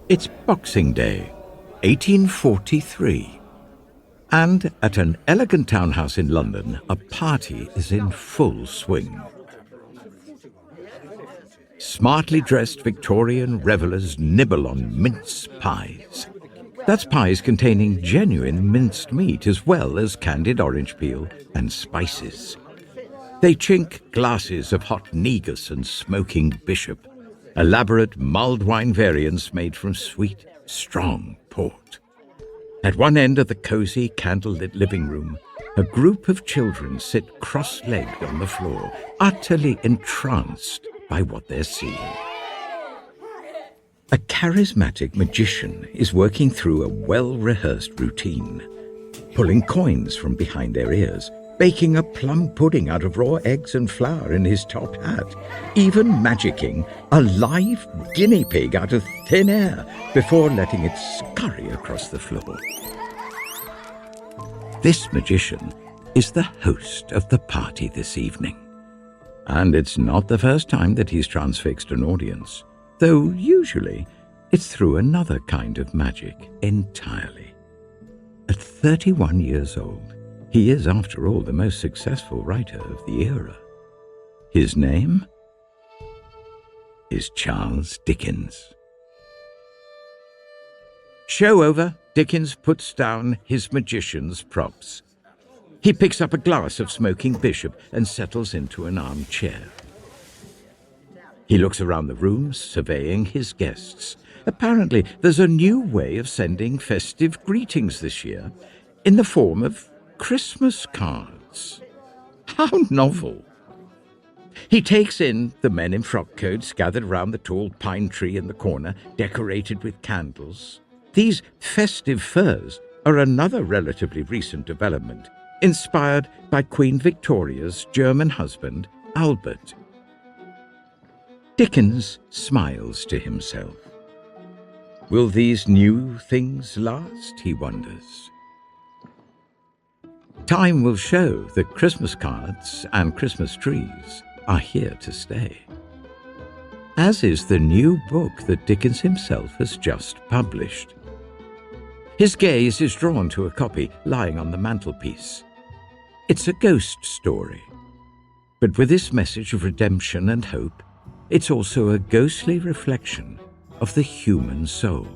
It's Boxing Day, 1843. And at an elegant townhouse in London, a party is in full swing. Smartly dressed Victorian revellers nibble on mince pies. That's pies containing genuine minced meat as well as candied orange peel and spices. They chink glasses of hot negus and smoking bishop, elaborate mulled wine variants made from sweet, strong port. At one end of the cosy, candlelit living room, a group of children sit cross-legged on the floor, utterly entranced by what they're seeing. A charismatic magician is working through a well-rehearsed routine, pulling coins from behind their ears, baking a plum pudding out of raw eggs and flour in his top hat, even magicking a live guinea pig out of thin air before letting it scurry across the floor. This magician is the host of the party this evening. And it's not the first time that he's transfixed an audience, though usually it's through another kind of magic entirely. At 31 years old, he is, after all, the most successful writer of the era. His name is Charles Dickens. Show over, Dickens puts down his magician's props. He picks up a glass of smoking bishop and settles into an armchair. He looks around the room, surveying his guests. Apparently, there's a new way of sending festive greetings this year, in the form of Christmas cards. How novel! He takes in the men in frock coats gathered round the tall pine tree in the corner, decorated with candles. These festive furs are another relatively recent development, inspired by Queen Victoria's German husband, Albert. Dickens smiles to himself. Will these new things last, he wonders. Time will show that Christmas cards and Christmas trees are here to stay. As is the new book that Dickens himself has just published. His gaze is drawn to a copy lying on the mantelpiece. It's a ghost story, but with this message of redemption and hope, it's also a ghostly reflection of the human soul.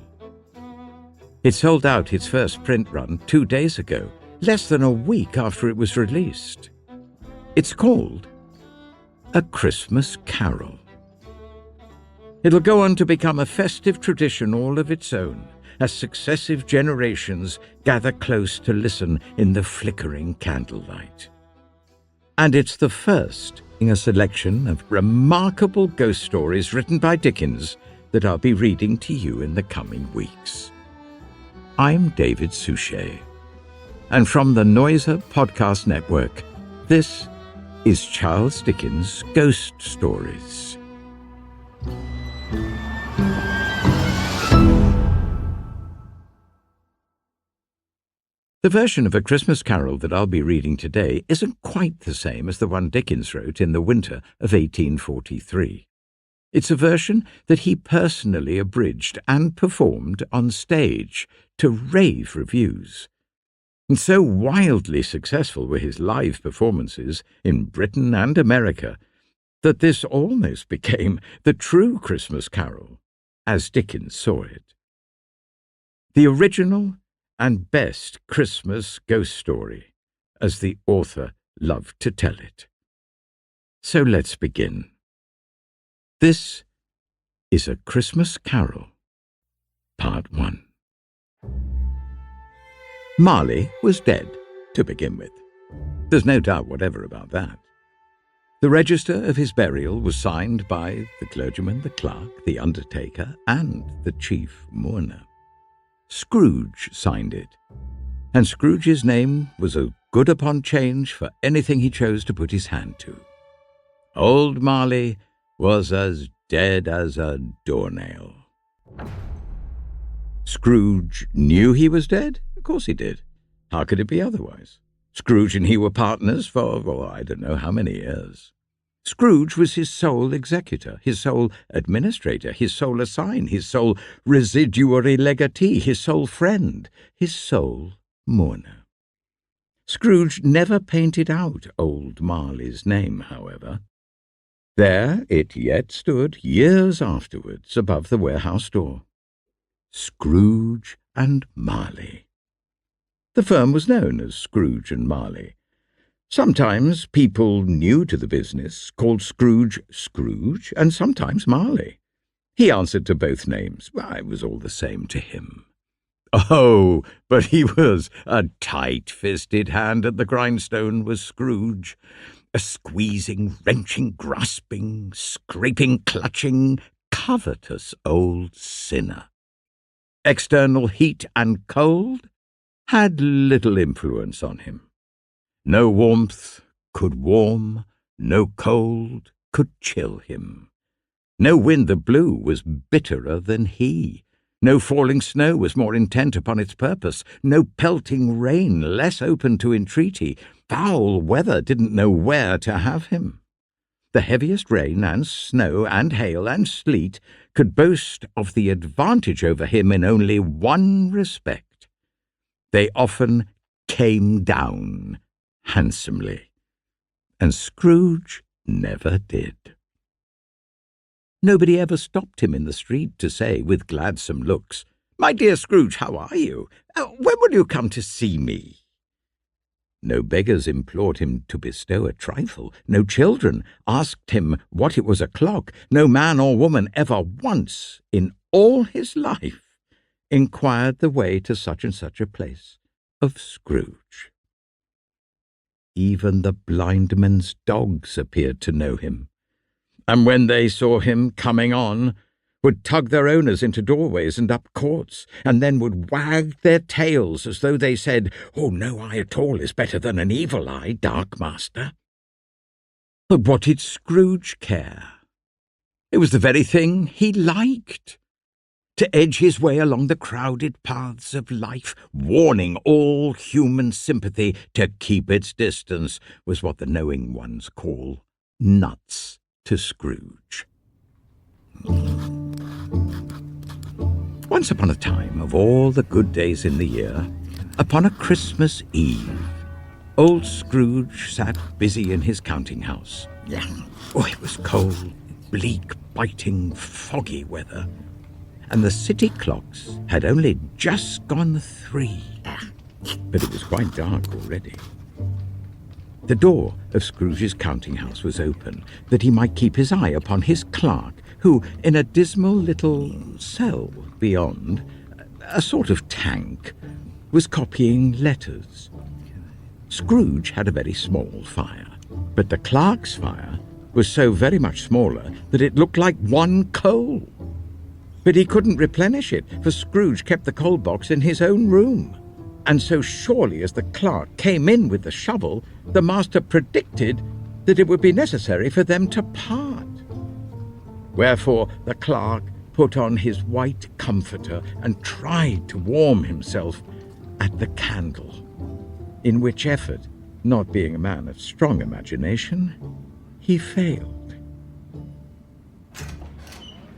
It sold out its first print run 2 days ago, less than a week after it was released. It's called A Christmas Carol. It'll go on to become a festive tradition all of its own, as successive generations gather close to listen in the flickering candlelight. And it's the first in a selection of remarkable ghost stories written by Dickens that I'll be reading to you in the coming weeks. I'm David Suchet, and from the Noiser Podcast Network, this is Charles Dickens' Ghost Stories. The version of A Christmas Carol that I'll be reading today isn't quite the same as the one Dickens wrote in the winter of 1843. It's a version that he personally abridged and performed on stage to rave reviews. And so wildly successful were his live performances in Britain and America that this almost became the true Christmas Carol, as Dickens saw it. The original and best Christmas ghost story, as the author loved to tell it. So let's begin. This is A Christmas Carol, Part 1. Marley was dead, to begin with. There's no doubt whatever about that. The register of his burial was signed by the clergyman, the clerk, the undertaker, and the chief mourner. Scrooge signed it, and Scrooge's name was as good upon change for anything he chose to put his hand to. Old Marley was as dead as a doornail. Scrooge knew he was dead? Of course he did. How could it be otherwise? Scrooge and he were partners for, I don't know how many years. Scrooge was his sole executor, his sole administrator, his sole assign, his sole residuary legatee, his sole friend, his sole mourner. Scrooge never painted out old Marley's name, however. There it yet stood, years afterwards, above the warehouse door. Scrooge and Marley. The firm was known as Scrooge and Marley. Sometimes people new to the business called Scrooge Scrooge, and sometimes Marley. He answered to both names. It was all the same to him. Oh, but he was a tight-fisted hand at the grindstone, was Scrooge. A squeezing, wrenching, grasping, scraping, clutching, covetous old sinner. External heat and cold had little influence on him. No warmth could warm, no cold could chill him. No wind that blew was bitterer than he. No falling snow was more intent upon its purpose, no pelting rain less open to entreaty. Foul weather didn't know where to have him. The heaviest rain and snow and hail and sleet could boast of the advantage over him in only one respect. They often came down handsomely, and Scrooge never did. Nobody ever stopped him in the street to say, with gladsome looks, "My dear Scrooge, how are you? When will you come to see me?" No beggars implored him to bestow a trifle. No children asked him what it was o'clock. No man or woman ever once in all his life inquired the way to such and such a place of Scrooge. Even the blindman's dogs appeared to know him, and when they saw him coming on, would tug their owners into doorways and up courts, and then would wag their tails as though they said, "Oh, no eye at all is better than an evil eye, dark master." But what did Scrooge care? It was the very thing he liked. To edge his way along the crowded paths of life, warning all human sympathy to keep its distance, was what the knowing ones call nuts to Scrooge. Once upon a time, of all the good days in the year, upon a Christmas Eve, old Scrooge sat busy in his counting-house. It was cold, bleak, biting, foggy weather, and the city clocks had only just gone 3. But it was quite dark already. The door of Scrooge's counting-house was open, that he might keep his eye upon his clerk, who, in a dismal little cell beyond, a sort of tank, was copying letters. Scrooge had a very small fire, but the clerk's fire was so very much smaller that it looked like one coal. But he couldn't replenish it, for Scrooge kept the coal box in his own room. And so surely as the clerk came in with the shovel, the master predicted that it would be necessary for them to part. Wherefore the clerk put on his white comforter and tried to warm himself at the candle, in which effort, not being a man of strong imagination, he failed.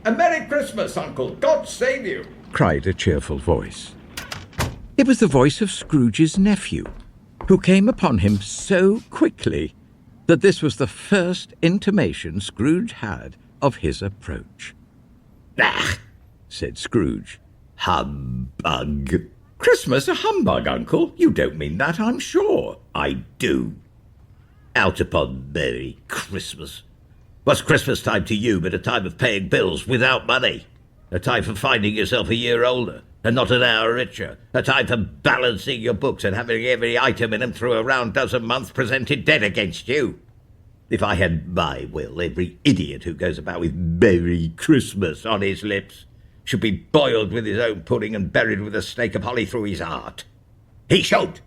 "A Merry Christmas, Uncle! God save you!" cried a cheerful voice. It was the voice of Scrooge's nephew, who came upon him so quickly that this was the first intimation Scrooge had of his approach. "Ah!" said Scrooge. "Humbug!" "Christmas a humbug, Uncle? You don't mean that, I'm sure." "I do. Out upon Merry Christmas. What's Christmas time to you but a time of paying bills without money? A time for finding yourself a year older and not an hour richer. A time for balancing your books and having every item in them through a round dozen months presented dead against you. If I had my will, every idiot who goes about with Merry Christmas on his lips should be boiled with his own pudding and buried with a stake of holly through his heart. He should."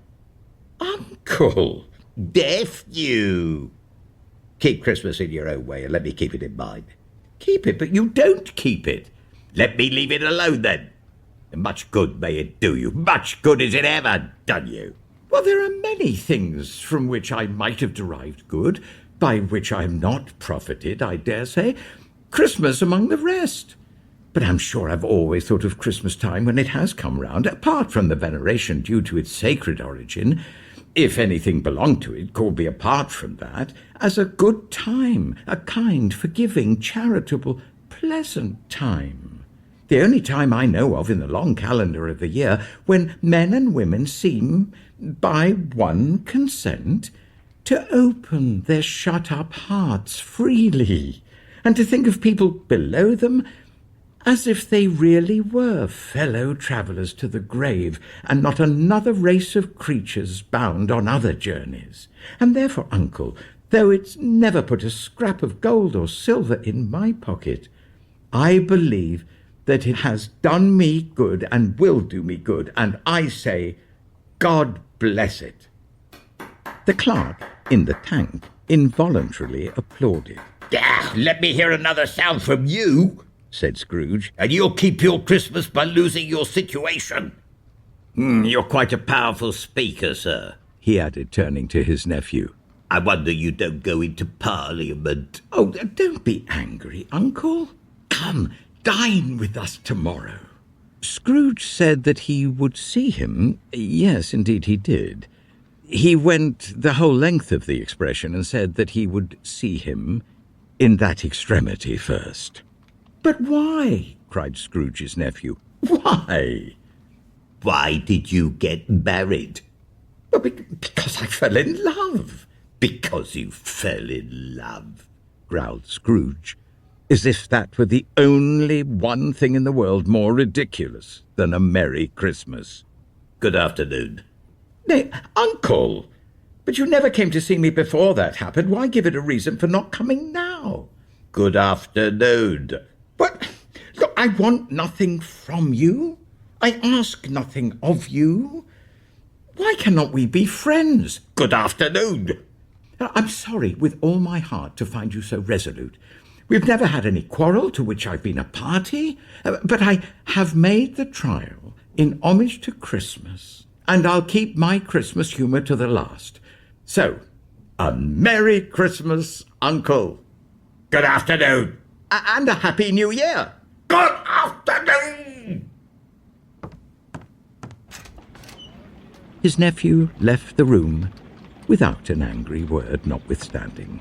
"Uncle!" "Nephew! Keep Christmas in your own way and let me keep it in mine." "Keep it, but you don't keep it." "Let me leave it alone, then. And much good may it do you. Much good has it ever done you." "Well, there are many things from which I might have derived good. by which I am not profited, I dare say, Christmas among the rest. But I'm sure I've always thought of Christmas time when it has come round, apart from the veneration due to its sacred origin, if anything belonged to it, called me apart from that, as a good time, a kind, forgiving, charitable, pleasant time. The only time I know of in the long calendar of the year when men and women seem, by one consent, to open their shut-up hearts freely, and to think of people below them as if they really were fellow travellers to the grave, and not another race of creatures bound on other journeys. And therefore, uncle, though it's never put a scrap of gold or silver in my pocket, I believe that it has done me good and will do me good, and I say, God bless it. The clerk in the tank involuntarily applauded. Let me hear another sound from you, said Scrooge, and you'll keep your Christmas by losing your situation. You're quite a powerful speaker, sir, he added, turning to his nephew. I wonder you don't go into Parliament. Oh, don't be angry, uncle. Come, dine with us tomorrow. Scrooge said that he would see him. Yes, indeed he did. He went the whole length of the expression and said that he would see him in that extremity first. But why? Cried Scrooge's nephew. Why? Why did you get married? Well, because I fell in love. Because you fell in love, growled Scrooge, as if that were the only one thing in the world more ridiculous than a Merry Christmas. Good afternoon. Nay, uncle, but you never came to see me before that happened. Why give it a reason for not coming now? Good afternoon. But, look, I want nothing from you. I ask nothing of you. Why cannot we be friends? Good afternoon. I'm sorry with all my heart to find you so resolute. We've never had any quarrel to which I've been a party, but I have made the trial in homage to Christmas, and I'll keep my Christmas humour to the last. So, a Merry Christmas, Uncle. Good afternoon. And a Happy New Year. Good afternoon. His nephew left the room without an angry word notwithstanding.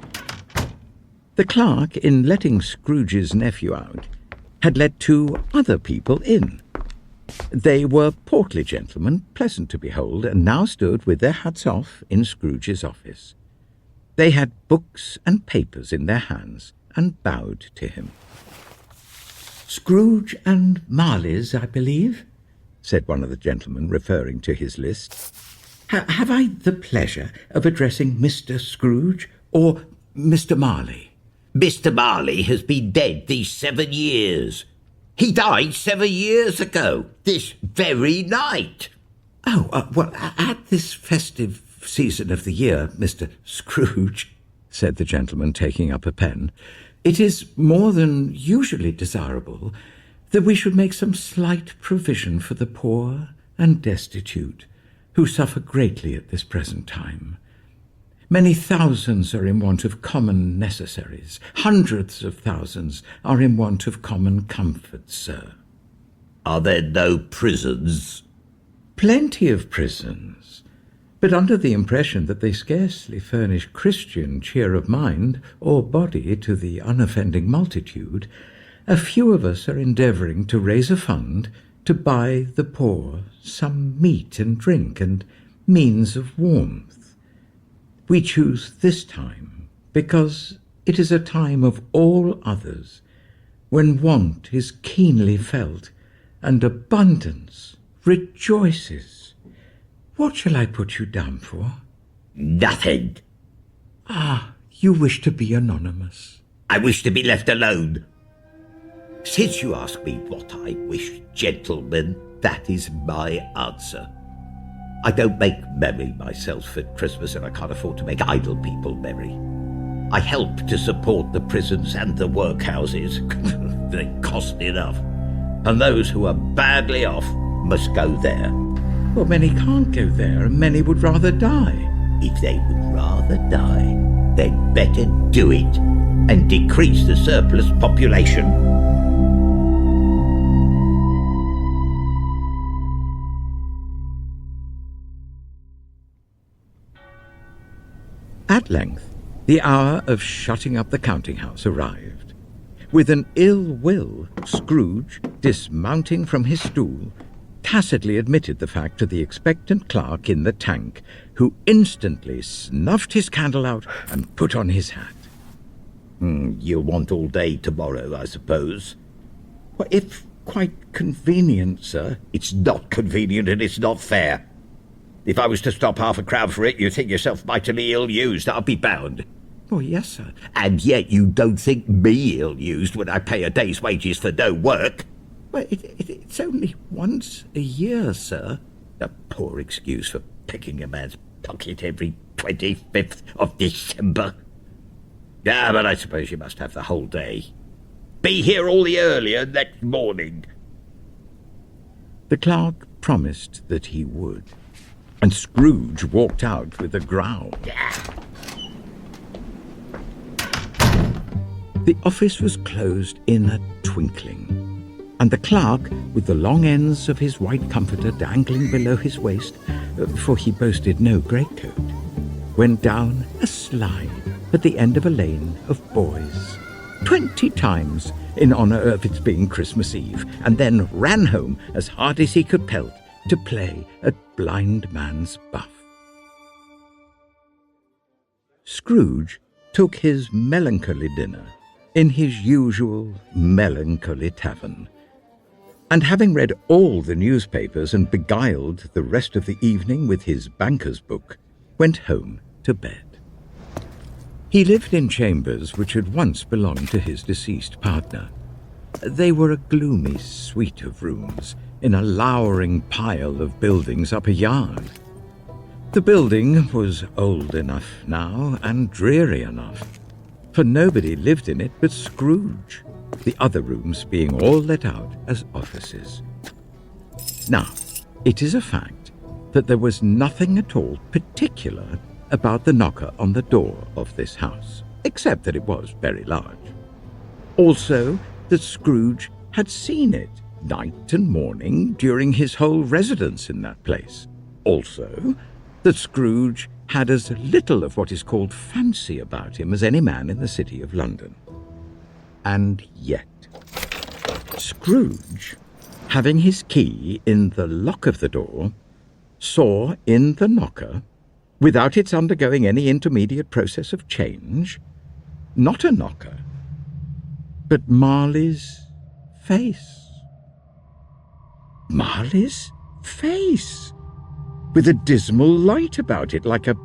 The clerk, in letting Scrooge's nephew out, had let 2 other people in. They were portly gentlemen, pleasant to behold, and now stood with their hats off in Scrooge's office. They had books and papers in their hands, and bowed to him. Scrooge and Marley's, I believe, said one of the gentlemen, referring to his list. Have I the pleasure of addressing Mr. Scrooge or Mr. Marley? Mr. Marley has been dead these 7 years. He died 7 years ago, this very night. Oh, well, at this festive season of the year, Mr. Scrooge, said the gentleman, taking up a pen, it is more than usually desirable that we should make some slight provision for the poor and destitute, who suffer greatly at this present time. Many thousands are in want of common necessaries. Hundreds of thousands are in want of common comforts, sir. Are there no prisons? Plenty of prisons, but under the impression that they scarcely furnish Christian cheer of mind or body to the unoffending multitude, a few of us are endeavouring to raise a fund to buy the poor some meat and drink and means of warmth. We choose this time because it is a time of all others when want is keenly felt and abundance rejoices. What shall I put you down for? Nothing. Ah, you wish to be anonymous. I wish to be left alone. Since you ask me what I wish, gentlemen, that is my answer. I don't make merry myself at Christmas, and I can't afford to make idle people merry. I help to support the prisons and the workhouses. They cost enough. And those who are badly off must go there. Well, many can't go there, and many would rather die. If they would rather die, They'd better do it and decrease the surplus population. At length, the hour of shutting up the counting-house arrived. With an ill will, Scrooge, dismounting from his stool, tacitly admitted the fact to the expectant clerk in the tank, who instantly snuffed his candle out and put on his hat. You'll want all day tomorrow, I suppose. Well, if quite convenient, sir. It's not convenient and it's not fair. If I was to stop half a crown for it, you'd think yourself mightily ill-used, I'll be bound. Oh, yes, sir. And yet you don't think me ill-used when I pay a day's wages for no work. Well, it's only once a year, sir. A poor excuse for picking a man's pocket every 25th of December. Ah, but I suppose you must have the whole day. Be here all the earlier next morning. The clerk promised that he would, and Scrooge walked out with a growl. The office was closed in a twinkling, and the clerk, with the long ends of his white comforter dangling below his waist, for he boasted no greatcoat, went down a slide at the end of a lane of boys, 20 times in honour of its being Christmas Eve, and then ran home as hard as he could pelt to play at blind man's buff. Scrooge took his melancholy dinner in his usual melancholy tavern, and having read all the newspapers and beguiled the rest of the evening with his banker's book, went home to bed. He lived in chambers which had once belonged to his deceased partner. They were a gloomy suite of rooms in a lowering pile of buildings up a yard. The building was old enough now and dreary enough, for nobody lived in it but Scrooge, the other rooms being all let out as offices. Now, it is a fact that there was nothing at all particular about the knocker on the door of this house, except that it was very large. Also, that Scrooge had seen it night and morning during his whole residence in that place. Also, that Scrooge had as little of what is called fancy about him as any man in the city of London. And yet, Scrooge, having his key in the lock of the door, saw in the knocker, without its undergoing any intermediate process of change, not a knocker, but Marley's face. Marley's face, with a dismal light about it like a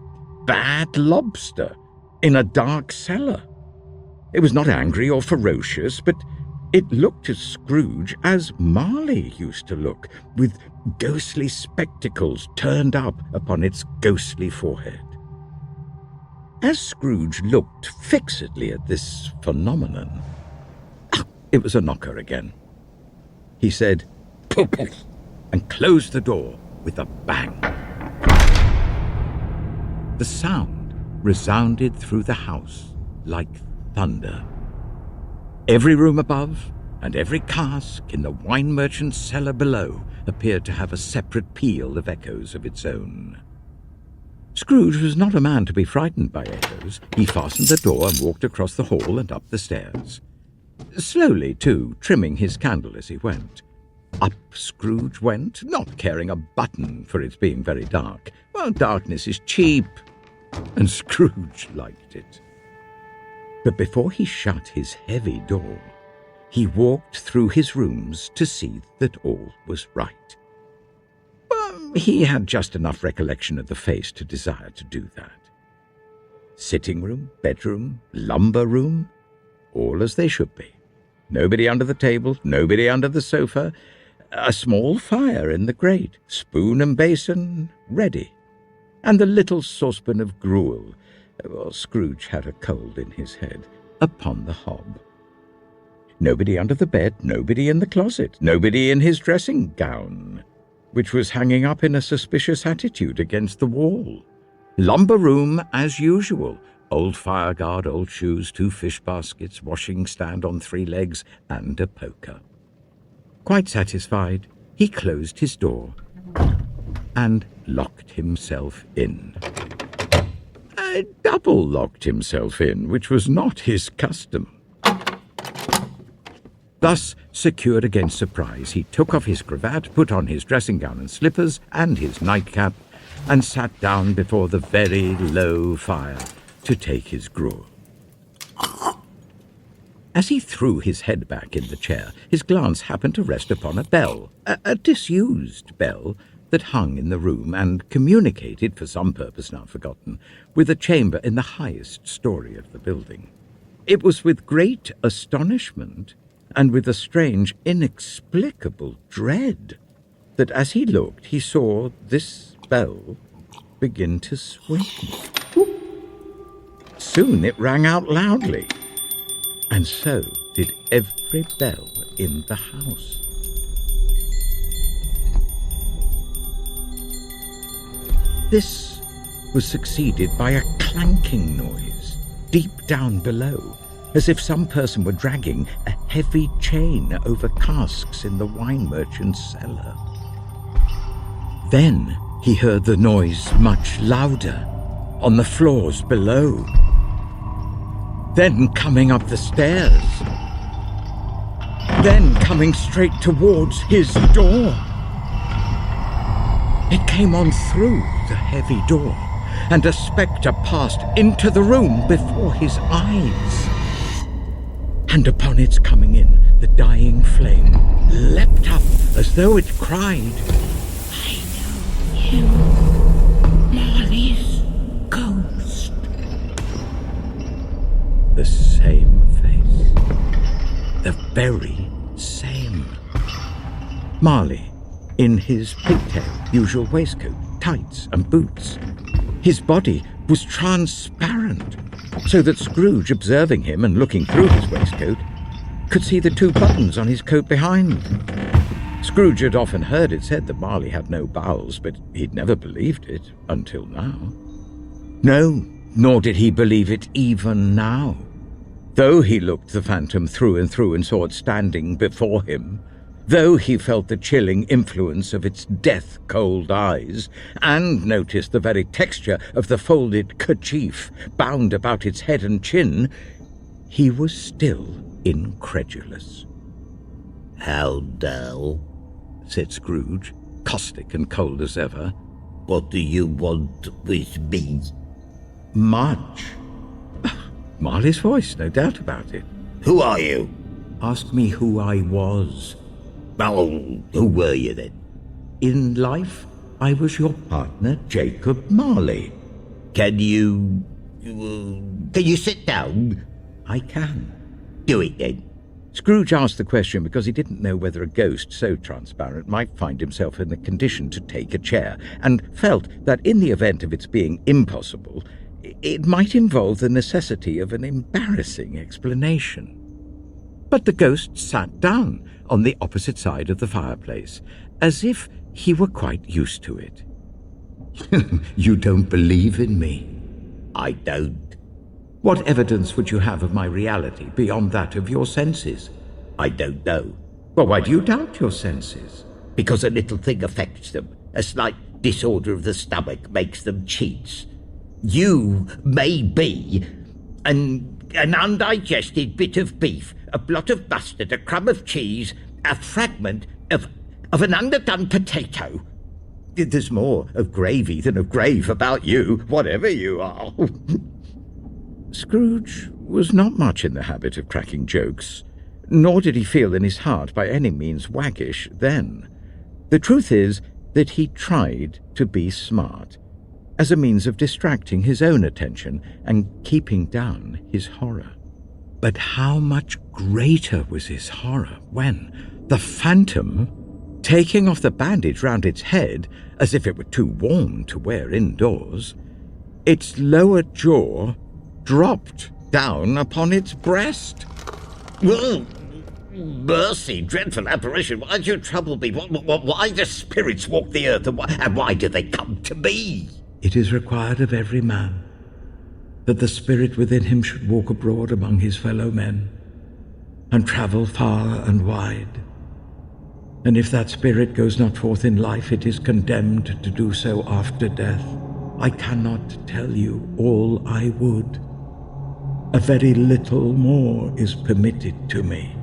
bad lobster in a dark cellar. It was not angry or ferocious, but it looked to Scrooge as Marley used to look, with ghostly spectacles turned up upon its ghostly forehead. As Scrooge looked fixedly at this phenomenon, it was a knocker again. He said, "Poof," and closed the door with a bang. The sound resounded through the house like thunder. Every room above and every cask in the wine merchant's cellar below appeared to have a separate peal of echoes of its own. Scrooge was not a man to be frightened by echoes. He fastened the door and walked across the hall and up the stairs. Slowly, too, trimming his candle as he went. Up Scrooge went, not caring a button for its being very dark. Well, darkness is cheap, and Scrooge liked it. But before he shut his heavy door, he walked through his rooms to see that all was right. Well, he had just enough recollection of the face to desire to do that. Sitting room, bedroom, lumber room, all as they should be. Nobody under the table, nobody under the sofa, a small fire in the grate, spoon and basin ready, and the little saucepan of gruel, well, Scrooge had a cold in his head, upon the hob. Nobody under the bed, nobody in the closet, nobody in his dressing gown, which was hanging up in a suspicious attitude against the wall. Lumber room as usual, old fireguard, old shoes, 2 fish baskets, washing stand on 3 legs, and a poker. Quite satisfied, he closed his door and locked himself in. Double locked himself in, which was not his custom. Thus, secured against surprise, he took off his cravat, put on his dressing gown and slippers, and his nightcap, and sat down before the very low fire to take his gruel. As he threw his head back in the chair, his glance happened to rest upon a bell, a disused bell, that hung in the room and communicated, for some purpose now forgotten, with a chamber in the highest story of the building. It was with great astonishment, and with a strange, inexplicable dread, that as he looked he saw this bell begin to swing. Soon it rang out loudly, and so did every bell in the house. This was succeeded by a clanking noise deep down below, as if some person were dragging a heavy chain over casks in the wine merchant's cellar. Then he heard the noise much louder, on the floors below. Then coming up the stairs. Then coming straight towards his door. It came on through the heavy door, and a spectre passed into the room before his eyes. And upon its coming in, the dying flame leapt up as though it cried, "I know him, Marley's ghost." The same face, the very same. Marley, in his pigtail, usual waistcoat, tights and boots. His body was transparent, so that Scrooge, observing him and looking through his waistcoat, could see the 2 buttons on his coat behind. Scrooge had often heard it said that Marley had no bowels, but he'd never believed it until now. No, nor did he believe it even now, though he looked the phantom through and through and saw it standing before him, though he felt the chilling influence of its death-cold eyes, and noticed the very texture of the folded kerchief bound about its head and chin, he was still incredulous. "How now?" said Scrooge, caustic and cold as ever. "What do you want with me?" "Much." Marley's voice, no doubt about it. "Who are you?" "Ask me who I was." "Oh, who were you then?" "In life, I was your partner, Jacob Marley." Can you sit down?" "I can." "Do it then." Scrooge asked the question because he didn't know whether a ghost so transparent might find himself in the condition to take a chair, and felt that in the event of its being impossible, it might involve the necessity of an embarrassing explanation. But the ghost sat down on the opposite side of the fireplace, as if he were quite used to it. "You don't believe in me?" "I don't." "What evidence would you have of my reality beyond that of your senses?" "I don't know." "Well, why do you doubt your senses?" "Because a little thing affects them. A slight disorder of the stomach makes them cheats. You may be an undigested bit of beef, a blot of mustard, a crumb of cheese, a fragment of an underdone potato. There's more of gravy than of grave about you, whatever you are." Scrooge was not much in the habit of cracking jokes, nor did he feel in his heart by any means waggish then. The truth is that he tried to be smart, as a means of distracting his own attention and keeping down his horror. But how much greater was his horror when the phantom, taking off the bandage round its head as if it were too warm to wear indoors, its lower jaw dropped down upon its breast. "Oh, mercy, dreadful apparition, why do you trouble me? Why do spirits walk the earth, and why do they come to me?" "It is required of every man that the spirit within him should walk abroad among his fellow men, and travel far and wide. And if that spirit goes not forth in life, it is condemned to do so after death. I cannot tell you all I would. A very little more is permitted to me.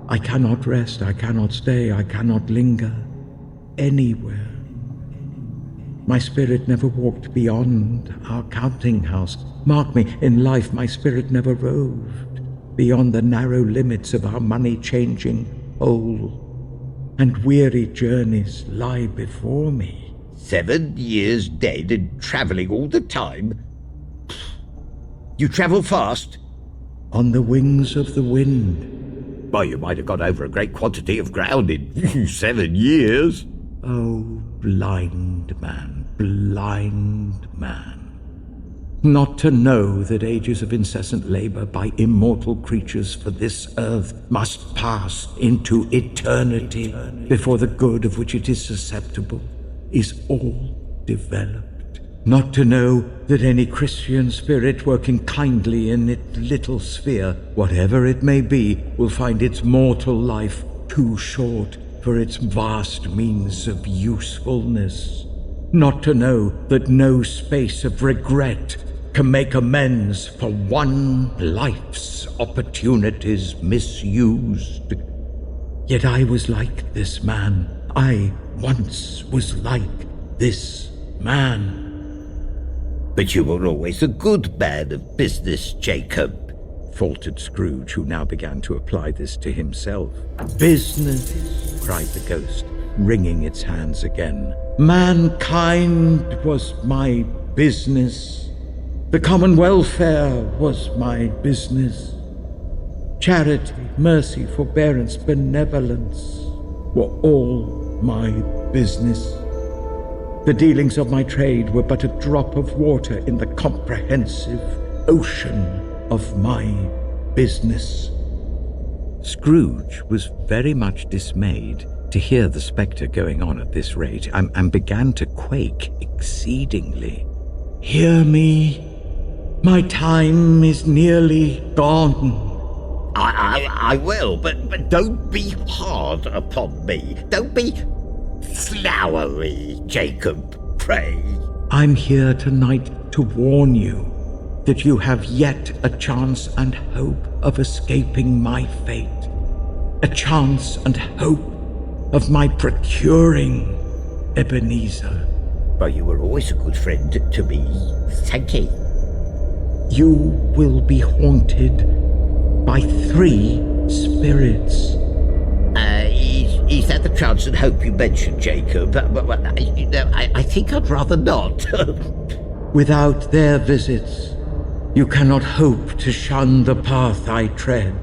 I cannot rest, I cannot stay, I cannot linger anywhere. My spirit never walked beyond our counting house. Mark me, in life my spirit never roved beyond the narrow limits of our money-changing hole, and weary journeys lie before me. 7 years dead and travelling all the time? You travel fast? On the wings of the wind. Why, you might have got over a great quantity of ground in 7 years. Oh, blind man, blind man. Not to know that ages of incessant labour by immortal creatures for this earth must pass into eternity before the good of which it is susceptible is all developed. Not to know that any Christian spirit working kindly in its little sphere, whatever it may be, will find its mortal life too short for its vast means of usefulness. Not to know that no space of regret can make amends for one life's opportunities misused. Yet I was like this man. I once was like this man. But you were always a good man of business, Jacob, faltered Scrooge, who now began to apply this to himself. Business, cried the ghost, wringing its hands again. Mankind was my business. The common welfare was my business. Charity, mercy, forbearance, benevolence were all my business. The dealings of my trade were but a drop of water in the comprehensive ocean of my business. Scrooge was very much dismayed to hear the spectre going on at this rate, and began to quake exceedingly. Hear me. My time is nearly gone. I will, but don't be hard upon me. Don't be flowery, Jacob, pray. I'm here tonight to warn you that you have yet a chance and hope of escaping my fate. A chance and hope of my procuring Ebeneezer. But you were always a good friend to me. Thank you. You will be haunted by 3 spirits. Is that the chance and hope you mentioned, Jacob? I think I'd rather not. Without their visits, you cannot hope to shun the path I tread.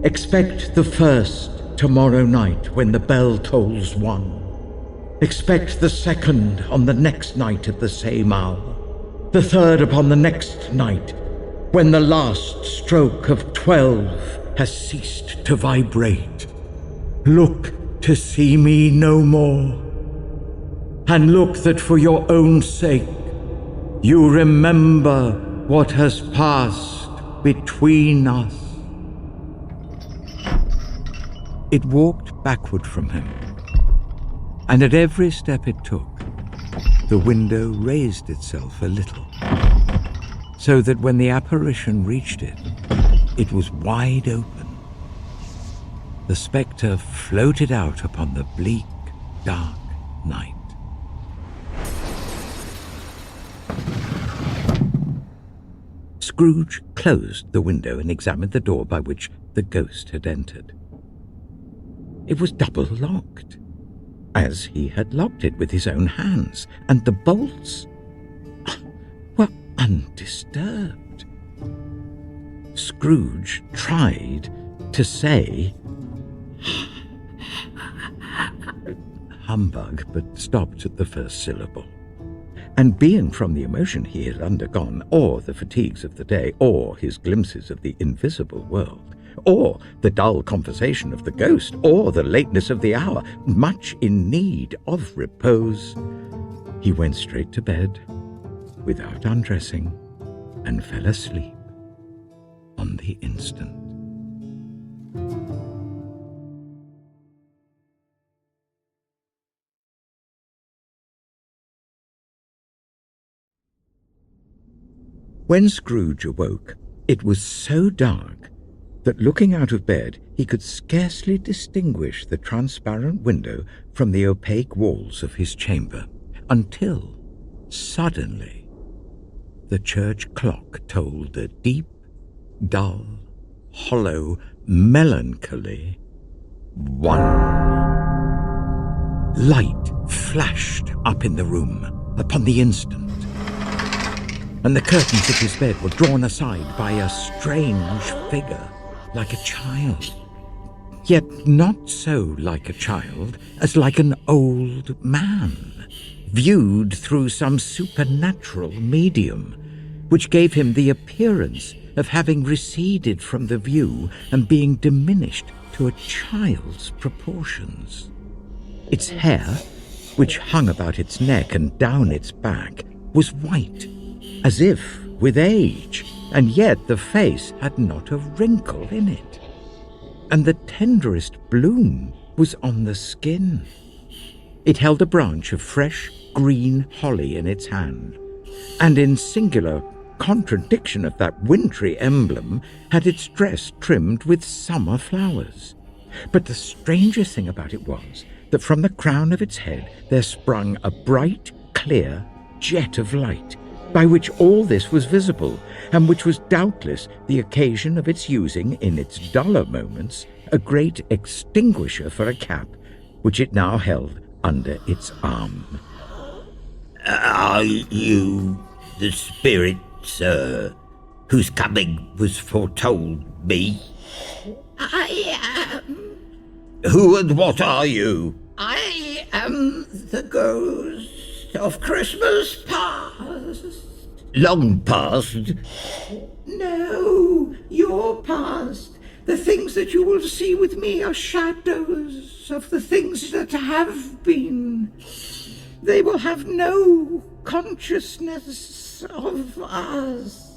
Expect the first tomorrow night when the bell tolls 1. Expect the second on the next night at the same hour. The third upon the next night, when the last stroke of 12 has ceased to vibrate. Look to see me no more, and look that for your own sake you remember what has passed between us. It walked backward from him, and at every step it took, the window raised itself a little, so that when the apparition reached it, it was wide open. The spectre floated out upon the bleak, dark night. Scrooge closed the window and examined the door by which the ghost had entered. It was double-locked, as he had locked it with his own hands, and the bolts were undisturbed. Scrooge tried to say humbug, but stopped at the first syllable. And being from the emotion he had undergone, or the fatigues of the day, or his glimpses of the invisible world, or the dull conversation of the ghost, or the lateness of the hour, much in need of repose, he went straight to bed, without undressing, and fell asleep on the instant. When Scrooge awoke, it was so dark that looking out of bed he could scarcely distinguish the transparent window from the opaque walls of his chamber, until, suddenly, the church clock tolled a deep, dull, hollow, melancholy 1. Light flashed up in the room upon the instant, and the curtains of his bed were drawn aside by a strange figure, like a child. Yet not so like a child as like an old man, viewed through some supernatural medium, which gave him the appearance of having receded from the view and being diminished to a child's proportions. Its hair, which hung about its neck and down its back, was white, as if with age, and yet the face had not a wrinkle in it, and the tenderest bloom was on the skin. It held a branch of fresh green holly in its hand, and in singular contradiction of that wintry emblem, had its dress trimmed with summer flowers. But the strangest thing about it was that from the crown of its head there sprung a bright, clear jet of light, by which all this was visible, and which was doubtless the occasion of its using, in its duller moments, a great extinguisher for a cap, which it now held under its arm. Are you the spirit, sir, whose coming was foretold me? I am. Who and what are you? I am the ghost of Christmas past. Long past? No, your past. The things that you will see with me are shadows of the things that have been. They will have no consciousness of us.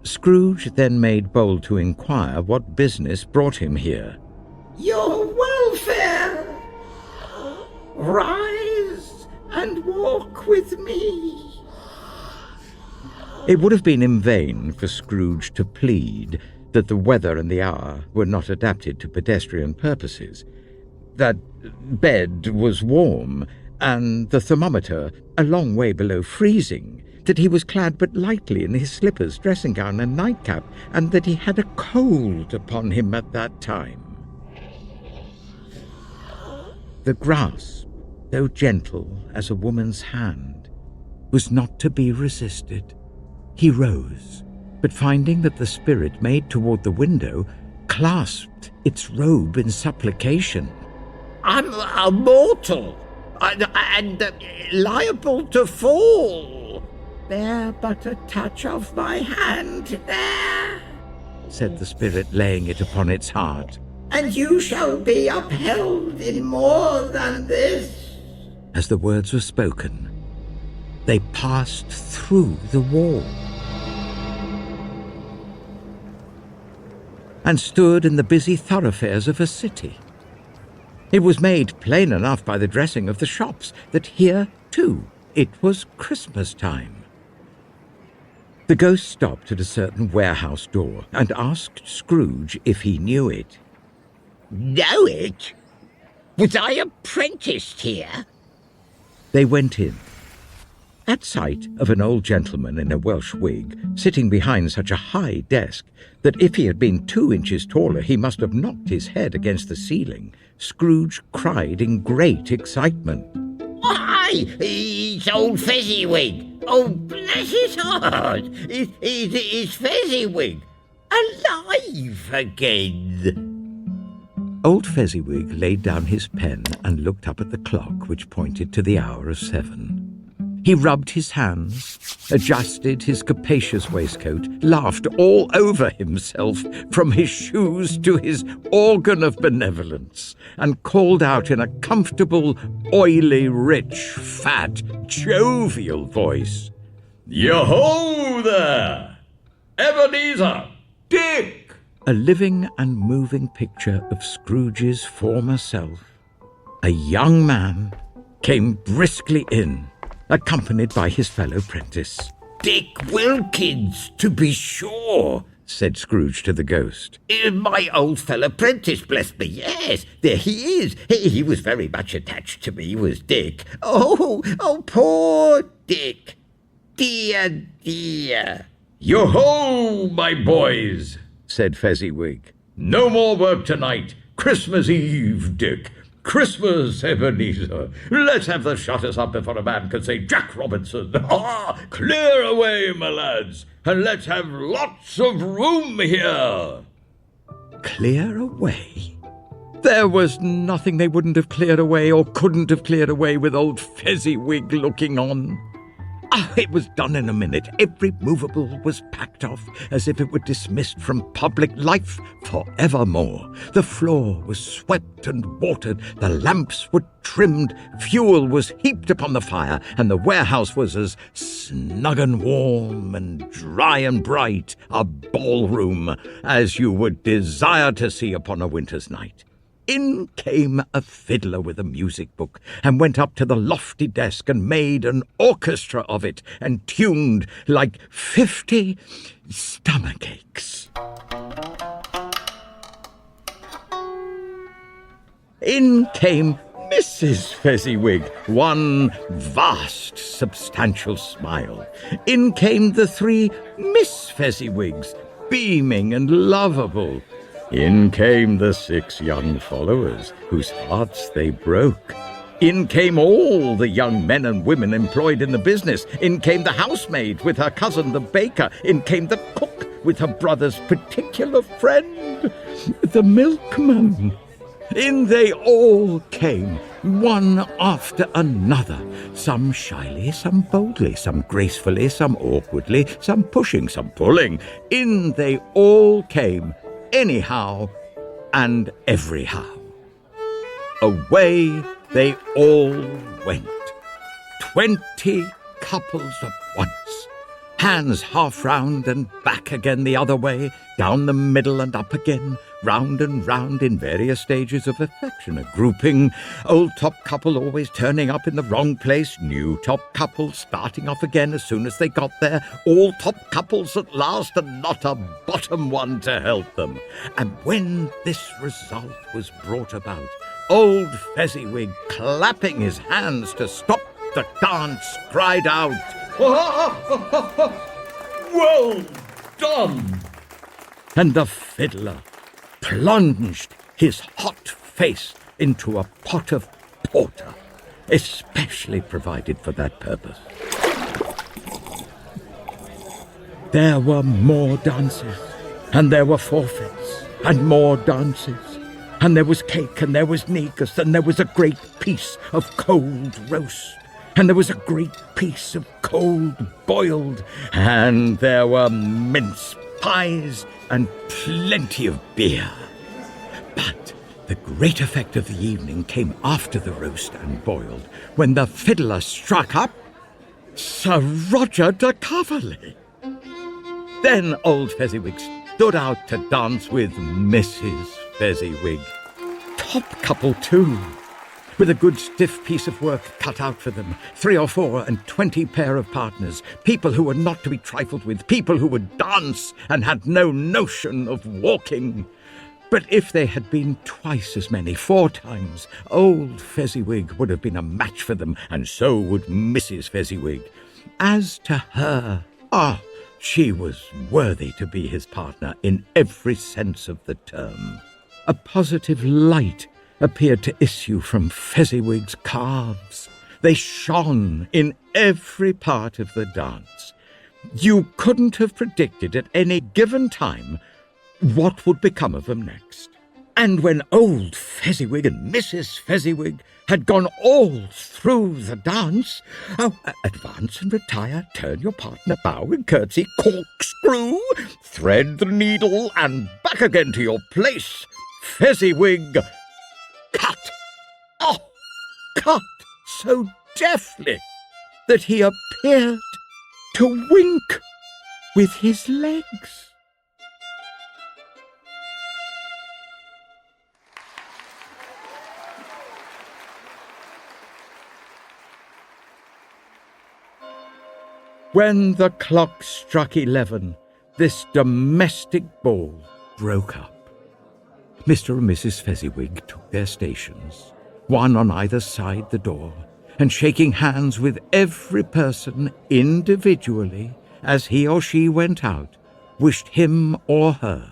Scrooge then made bold to inquire what business brought him here. Your welfare. Rise and walk with me. It would have been in vain for Scrooge to plead that the weather and the hour were not adapted to pedestrian purposes, that bed was warm, and the thermometer a long way below freezing, that he was clad but lightly in his slippers, dressing gown, and nightcap, and that he had a cold upon him at that time. The grasp, though gentle as a woman's hand, was not to be resisted. He rose, but finding that the spirit made toward the window, clasped its robe in supplication. I'm a mortal, and liable to fall. Bear but a touch of my hand there, said the spirit, laying it upon its heart, and you shall be upheld in more than this. As the words were spoken, they passed through the wall and stood in the busy thoroughfares of a city. It was made plain enough by the dressing of the shops that here, too, it was Christmas time. The ghost stopped at a certain warehouse door and asked Scrooge if he knew it. Know it? Was I apprenticed here? They went in. At sight of an old gentleman in a Welsh wig, sitting behind such a high desk that if he had been 2 inches taller he must have knocked his head against the ceiling, Scrooge cried in great excitement. Why, it's old Fezziwig. Oh, bless his heart. It's Fezziwig. Alive again. Old Fezziwig laid down his pen and looked up at the clock, which pointed to the hour of 7. He rubbed his hands, adjusted his capacious waistcoat, laughed all over himself from his shoes to his organ of benevolence, and called out in a comfortable, oily, rich, fat, jovial voice, Yo-ho there! Ebeneezer! Dick! A living and moving picture of Scrooge's former self, a young man, came briskly in, accompanied by his fellow prentice. Dick Wilkins, to be sure, said Scrooge to the ghost. My old fellow apprentice, bless me, yes, there he is. He was very much attached to me, was Dick. Oh, poor Dick. Dear, dear. Yo-ho, my boys, said Fezziwig. No more work tonight. Christmas Eve, Dick. Christmas, Ebeneezer. Let's have the shutters up before a man can say Jack Robinson. Clear away, my lads, and let's have lots of room here. Clear away? There was nothing they wouldn't have cleared away or couldn't have cleared away with old Fezziwig looking on. It was done in a minute. Every movable was packed off as if it were dismissed from public life forevermore. The floor was swept and watered, the lamps were trimmed, fuel was heaped upon the fire, and the warehouse was as snug and warm and dry and bright a ballroom as you would desire to see upon a winter's night. In came a fiddler with a music book, and went up to the lofty desk and made an orchestra of it, and tuned like 50 stomachaches. In came Mrs. Fezziwig, one vast substantial smile. In came the three Miss Fezziwigs, beaming and lovable. In came the 6 young followers, whose hearts they broke. In came all the young men and women employed in the business. In came the housemaid with her cousin the baker. In came the cook with her brother's particular friend, the milkman. In they all came, one after another, some shyly, some boldly, some gracefully, some awkwardly, some pushing, some pulling. In they all came, anyhow and everyhow. Away they all went, 20 couples at once, hands half round and back again the other way, down the middle and up again, round and round in various stages of affectionate grouping, old top couple always turning up in the wrong place, new top couple starting off again as soon as they got there, all top couples at last and not a bottom one to help them. And when this result was brought about, old Fezziwig, clapping his hands to stop the dance, cried out, Well done! And the fiddler plunged his hot face into a pot of porter, especially provided for that purpose. There were more dances, and there were forfeits, and more dances, and there was cake, and there was negus, and there was a great piece of cold roast, and there was a great piece of cold boiled, and there were mince pies and plenty of beer. But the great effect of the evening came after the roast and boiled, when the fiddler struck up Sir Roger de Coverley. Then old Fezziwig stood out to dance with Mrs. Fezziwig. Top couple too, with a good stiff piece of work cut out for them, 3 or 4 and 20 pair of partners, people who were not to be trifled with, people who would dance and had no notion of walking. But if they had been twice as many, 4 times, old Fezziwig would have been a match for them, and so would Mrs. Fezziwig. As to her, she was worthy to be his partner in every sense of the term. A positive light appeared to issue from Fezziwig's calves. They shone in every part of the dance. You couldn't have predicted at any given time what would become of them next. And when old Fezziwig and Mrs. Fezziwig had gone all through the dance, advance and retire, turn your partner, bow and curtsy, corkscrew, thread the needle, and back again to your place, Fezziwig cut so deftly that he appeared to wink with his legs. When the clock struck 11, this domestic ball broke up. Mr. and Mrs. Fezziwig took their stations, one on either side the door, and shaking hands with every person individually as he or she went out, wished him or her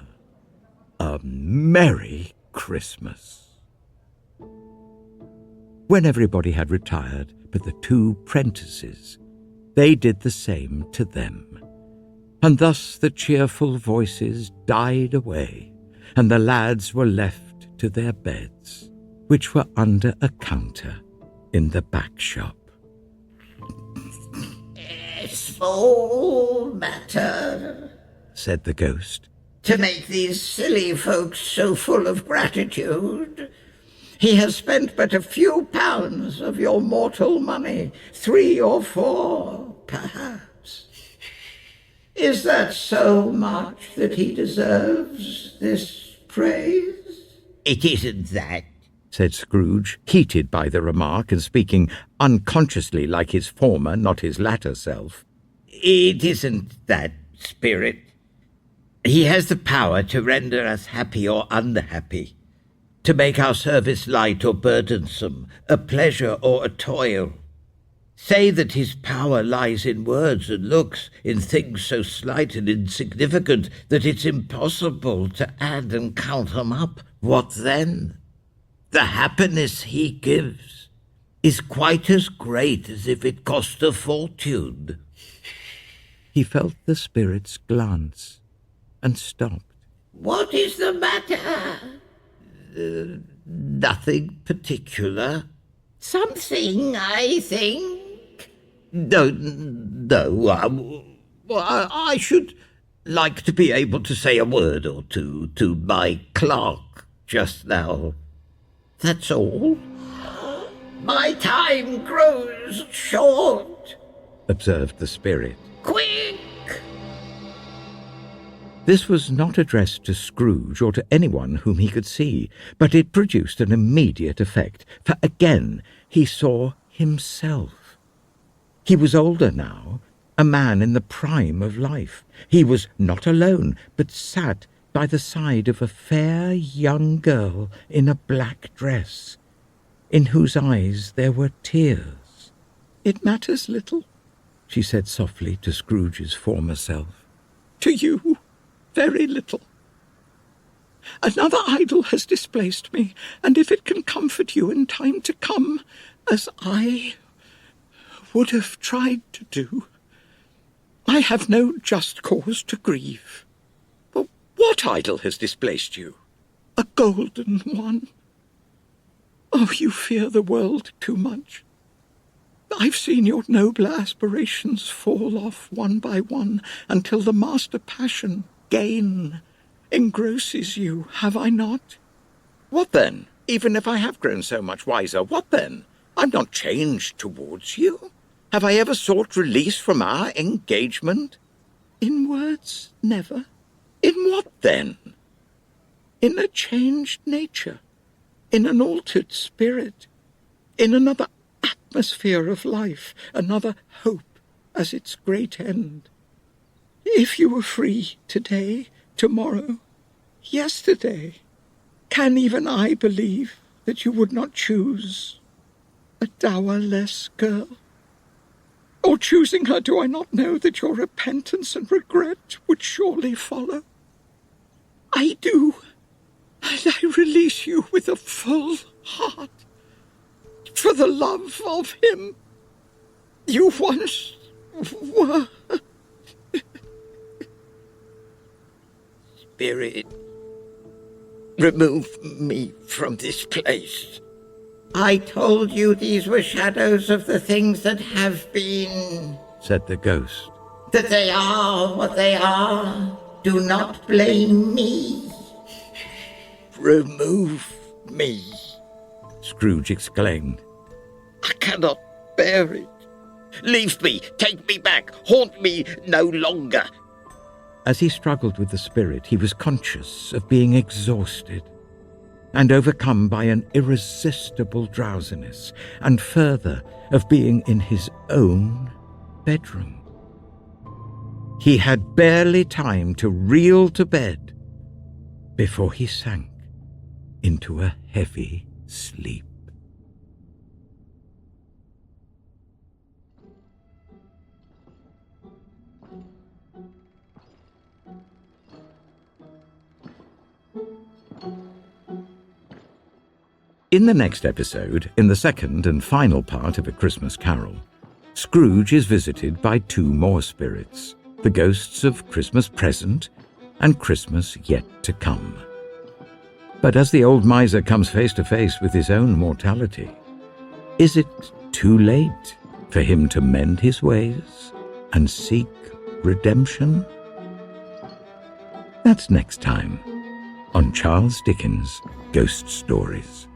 a Merry Christmas. When everybody had retired but the two prentices, they did the same to them, and thus the cheerful voices died away, and the lads were left to their beds, which were under a counter in the back shop. A small matter, said the ghost, to make these silly folks so full of gratitude. He has spent but a few pounds of your mortal money, 3 or 4, perhaps. Is that so much that he deserves this praise? It isn't that, said Scrooge, heated by the remark and speaking unconsciously like his former, not his latter self. It isn't that, Spirit. He has the power to render us happy or unhappy, to make our service light or burdensome, a pleasure or a toil. Say that his power lies in words and looks, in things so slight and insignificant that it's impossible to add and count them up. What then? The happiness he gives is quite as great as if it cost a fortune. He felt the spirit's glance and stopped. What is the matter? Nothing particular. Something, I think. No. I should like to be able to say a word or two to my clerk just now. That's all. My time grows short, observed the spirit. Quick! This was not addressed to Scrooge or to anyone whom he could see, but it produced an immediate effect, for again he saw himself. He was older now, a man in the prime of life. He was not alone, but sat by the side of a fair young girl in a black dress, in whose eyes there were tears. "It matters little," she said softly to Scrooge's former self. "To you, very little. Another idol has displaced me, and if it can comfort you in time to come, as I would have tried to do, I have no just cause to grieve. But what idol has displaced you? A golden one. Oh, you fear the world too much. I've seen your nobler aspirations fall off one by one until the master passion, gain, engrosses you, have I not? What then? Even if I have grown so much wiser, what then? I'm not changed towards you. Have I ever sought release from our engagement? In words, never. In what then? In a changed nature, in an altered spirit, in another atmosphere of life, another hope as its great end. If you were free today, tomorrow, yesterday, can even I believe that you would not choose a dowerless girl? Or choosing her, do I not know that your repentance and regret would surely follow? I do, and I release you with a full heart, for the love of him you once were. Spirit, remove me from this place. I told you these were shadows of the things that have been, said the ghost. that they are what they are. Do not blame me. Remove me. Scrooge exclaimed. I cannot bear it. Leave me, take me back, haunt me no longer. As he struggled with the spirit, he was conscious of being exhausted and overcome by an irresistible drowsiness, and further, of being in his own bedroom. He had barely time to reel to bed before he sank into a heavy sleep. In the next episode, in the second and final part of A Christmas Carol, Scrooge is visited by two more spirits, the ghosts of Christmas present and Christmas yet to come. But as the old miser comes face to face with his own mortality, is it too late for him to mend his ways and seek redemption? That's next time on Charles Dickens' Ghost Stories.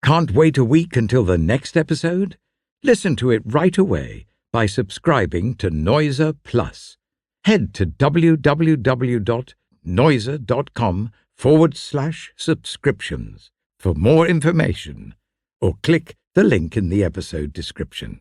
Can't wait a week until the next episode? Listen to it right away by subscribing to Noiser Plus. Head to www.noiser.com/subscriptions for more information, or click the link in the episode description.